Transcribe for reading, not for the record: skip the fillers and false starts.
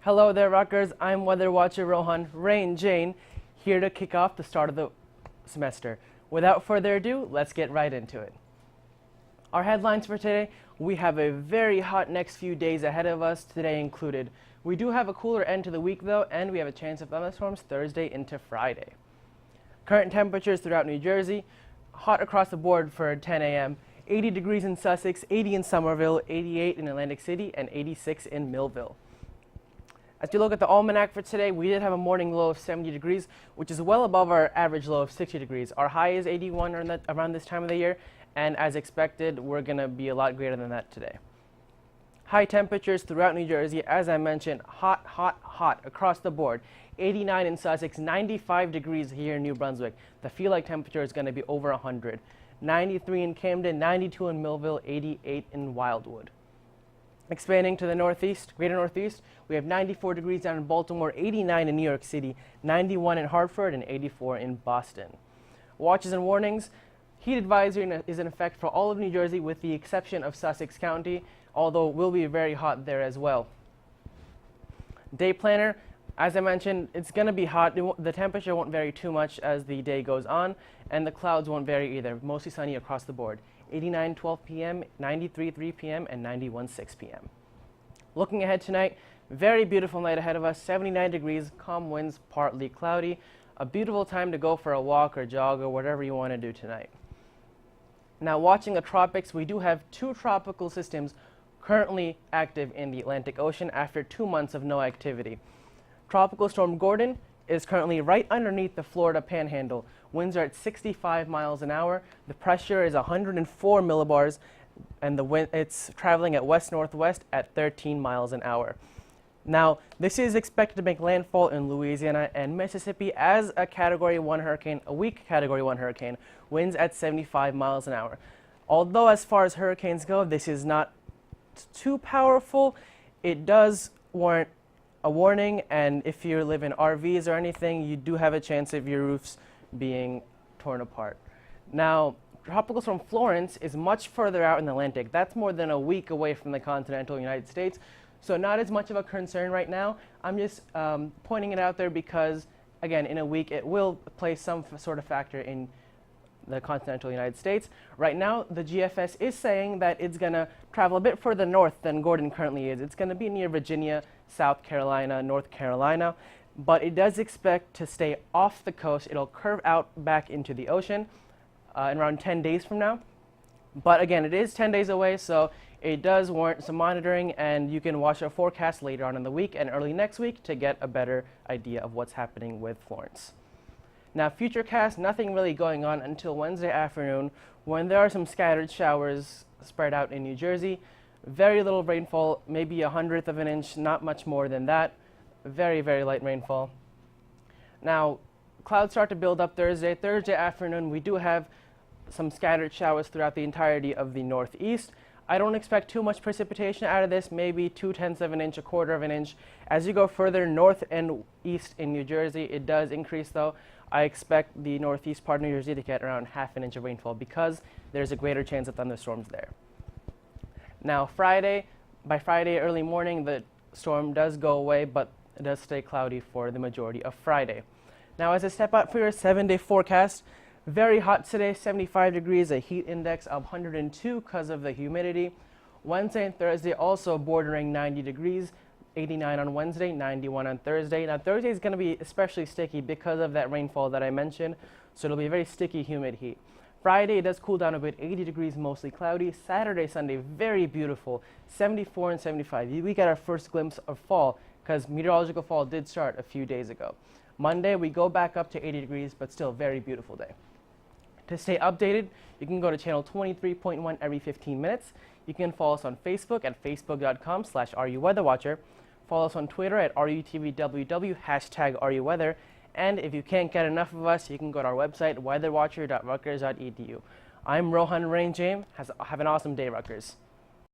Hello there, Rutgers. I'm Weather Watcher Rohan, Jain, here to kick off the start of the semester. Without further ado, let's get right into it. Our headlines for today: we have a very hot next few days ahead of us, today included. We do have a cooler end to the week though, and we have a chance of thunderstorms Thursday into Friday. Current temperatures throughout New Jersey: hot across the board for 10 a.m. 80 degrees in Sussex, 80 in Somerville, 88 in Atlantic City, and 86 in Millville. As you look at the almanac for today, we did have a morning low of 70 degrees, which is well above our average low of 60 degrees. Our high is 81 around this time of the year, and as expected, we're going to be a lot greater than that today. High temperatures throughout New Jersey, as I mentioned, hot, hot, hot across the board. 89 in Sussex, 95 degrees here in New Brunswick. The feel-like temperature is going to be over 100. 93 in Camden, 92 in Millville, 88 in Wildwood. Expanding to the northeast, greater northeast, we have 94 degrees down in Baltimore, 89 in New York City, 91 in Hartford, and 84 in Boston. Watches and warnings: heat advisory is in effect for all of New Jersey with the exception of Sussex County, although it will be very hot there as well. Day planner: as I mentioned, it's going to be hot. The temperature won't vary too much as the day goes on, and the clouds won't vary either. Mostly sunny across the board. 89 12 p.m., 93 3 p.m., and 91 6 p.m. Looking ahead tonight, very beautiful night ahead of us. 79 degrees, calm winds, partly cloudy. A beautiful time to go for a walk or jog or whatever you want to do tonight. Now, watching the tropics, we do have two tropical systems currently active in the Atlantic Ocean after 2 months of no activity. Tropical Storm Gordon is currently right underneath the Florida Panhandle. Winds are at 65 miles an hour. The pressure is 104 millibars, and the wind, it's traveling at west-northwest at 13 miles an hour. Now, this is expected to make landfall in Louisiana and Mississippi as a Category 1 hurricane, a weak Category 1 hurricane, winds at 75 miles an hour. Although as far as hurricanes go, this is not too powerful, it does warrant a warning, and if you live in RVs or anything, you do have a chance of your roofs being torn apart. Now, Tropical Storm Florence is much further out in the Atlantic. That's more than a week away from the continental United States, so not as much of a concern right now. I'm just pointing it out there because, again, in a week it will play some sort of factor in the continental United States. Right now, the GFS is saying that it's going to travel a bit further north than Gordon currently is. It's going to be near Virginia, South Carolina, North Carolina, but it does expect to stay off the coast. It'll curve out back into the ocean in around 10 days from now. But again, it is 10 days away, so it does warrant some monitoring, and you can watch our forecast later on in the week and early next week to get a better idea of what's happening with Florence. Now, futurecast, nothing really going on until Wednesday afternoon, when there are some scattered showers spread out in New Jersey. Very little rainfall, maybe 1/100 of an inch, not much more than that. Very, very light rainfall. Now, clouds start to build up Thursday. Thursday afternoon, we do have some scattered showers throughout the entirety of the northeast. I don't expect too much precipitation out of this, maybe 2/10 of an inch, 1/4 of an inch. As you go further north and east in New Jersey, it does increase though. I expect the northeast part of New Jersey to get around 1/2 an inch of rainfall because there's a greater chance of thunderstorms there. Now, by Friday early morning, the storm does go away, but it does stay cloudy for the majority of Friday. Now, as I step out for your 7-day forecast, very hot today, 75 degrees, a heat index of 102 because of the humidity. Wednesday and Thursday also bordering 90 degrees, 89 on Wednesday, 91 on Thursday. Now, Thursday is going to be especially sticky because of that rainfall that I mentioned, so it'll be a very sticky, humid heat. Friday, it does cool down a bit, 80 degrees, mostly cloudy. Saturday, Sunday, very beautiful, 74 and 75. We get our first glimpse of fall because meteorological fall did start a few days ago. Monday, we go back up to 80 degrees, but still very beautiful day. To stay updated, you can go to channel 23.1 every 15 minutes. You can follow us on Facebook at facebook.com/RUWeatherWatcher. Follow us on Twitter at RUTVWW, #RUWeather. And if you can't get enough of us, you can go to our website, weatherwatcher.rutgers.edu. I'm Rohan Jain. Have an awesome day, Rutgers.